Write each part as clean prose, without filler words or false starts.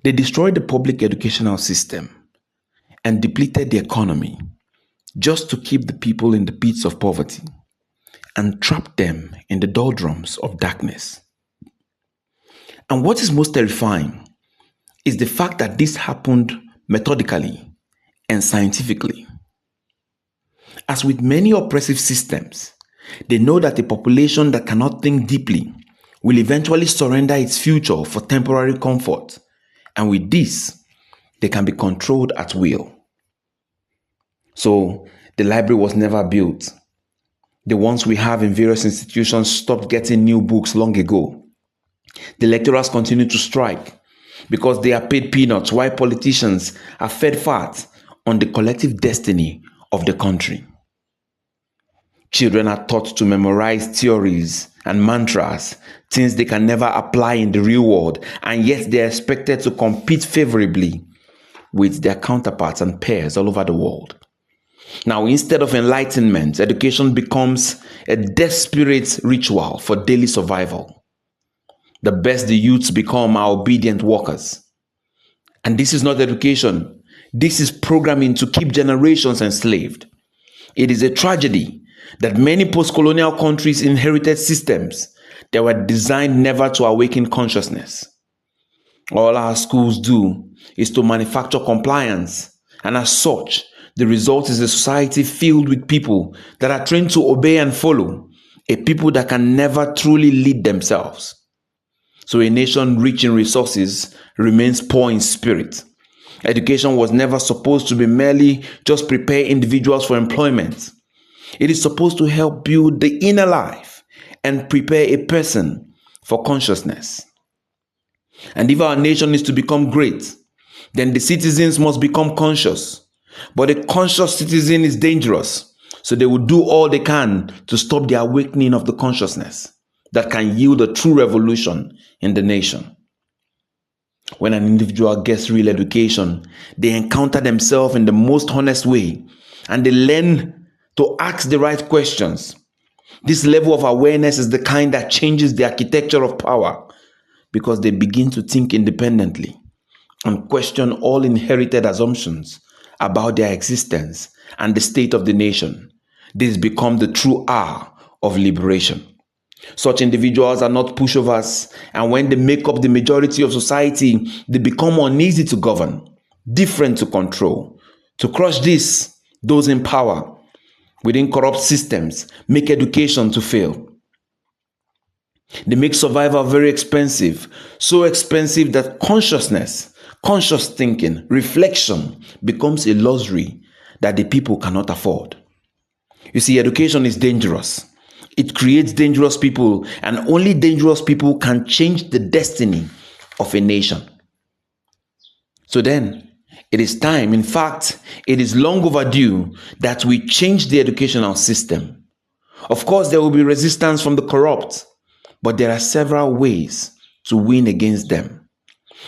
They destroyed the public educational system and depleted the economy just to keep the people in the pits of poverty and trap them in the doldrums of darkness. And what is most terrifying is the fact that this happened methodically and scientifically. As with many oppressive systems, they know that a population that cannot think deeply will eventually surrender its future for temporary comfort, and with this, they can be controlled at will. So, the library was never built. The ones we have in various institutions stopped getting new books long ago. The lecturers continue to strike because they are paid peanuts while politicians are fed fat on the collective destiny of the country. Children are taught to memorize theories and mantras, things they can never apply in the real world, and yet they are expected to compete favorably with their counterparts and peers all over the world. Now, instead of enlightenment, education becomes a desperate ritual for daily survival. The best the youths become are obedient workers. And this is not education. This is programming to keep generations enslaved. It is a tragedy that many post-colonial countries inherited systems that were designed never to awaken consciousness. All our schools do is to manufacture compliance, and as such, the result is a society filled with people that are trained to obey and follow, a people that can never truly lead themselves. So a nation rich in resources remains poor in spirit. Education was never supposed to be merely just prepare individuals for employment. It is supposed to help build the inner life and prepare a person for consciousness. And if our nation is to become great, then the citizens must become conscious. But a conscious citizen is dangerous, so they will do all they can to stop the awakening of the consciousness that can yield a true revolution in the nation. When an individual gets real education, they encounter themselves in the most honest way, and they learn to ask the right questions. This level of awareness is the kind that changes the architecture of power, because they begin to think independently and question all inherited assumptions about their existence and the state of the nation. This becomes the true hour of liberation. Such individuals are not pushovers, and when they make up the majority of society, they become uneasy to govern, different to control. To crush this, those in power within corrupt systems make education to fail. They make survival very expensive, so expensive that consciousness, conscious thinking, reflection becomes a luxury that the people cannot afford. You see, education is dangerous. It creates dangerous people, and only dangerous people can change the destiny of a nation. So then, it is time, in fact, it is long overdue that we change the educational system. Of course, there will be resistance from the corrupt, but there are several ways to win against them.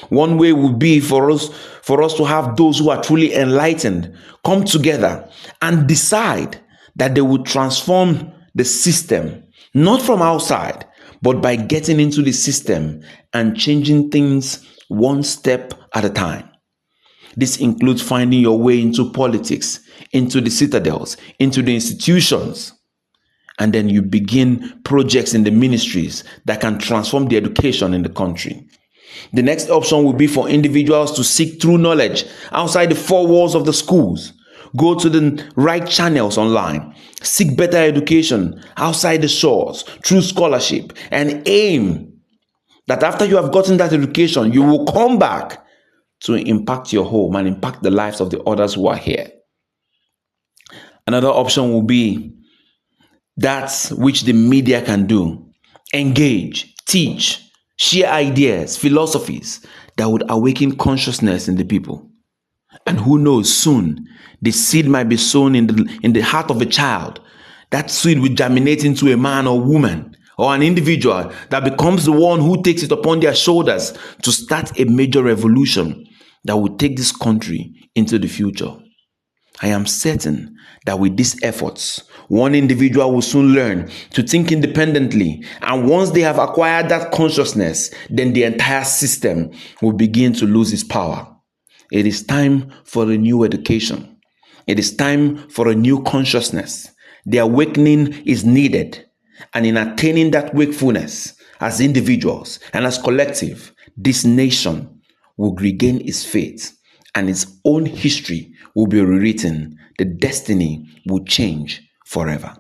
One way would be for us to have those who are truly enlightened come together and decide that they will transform the system, not from outside, but by getting into the system and changing things one step at a time. This includes finding your way into politics, into the citadels, into the institutions. And then you begin projects in the ministries that can transform the education in the country. The next option will be for individuals to seek true knowledge outside the four walls of the schools. Go to the right channels online. Seek better education outside the shores, through scholarship, and aim that after you have gotten that education, you will come back to impact your home and impact the lives of the others who are here. Another option will be that which the media can do. Engage, teach, share ideas, philosophies that would awaken consciousness in the people. And who knows, soon the seed might be sown in the heart of a child. That seed will germinate into a man or woman or an individual that becomes the one who takes it upon their shoulders to start a major revolution that will take this country into the future. I am certain that with these efforts, one individual will soon learn to think independently, and once they have acquired that consciousness, then the entire system will begin to lose its power. It is time for a new education. It is time for a new consciousness. The awakening is needed, and in attaining that wakefulness, as individuals and as collective, this nation will regain its faith and its own history will be rewritten. The destiny will change forever.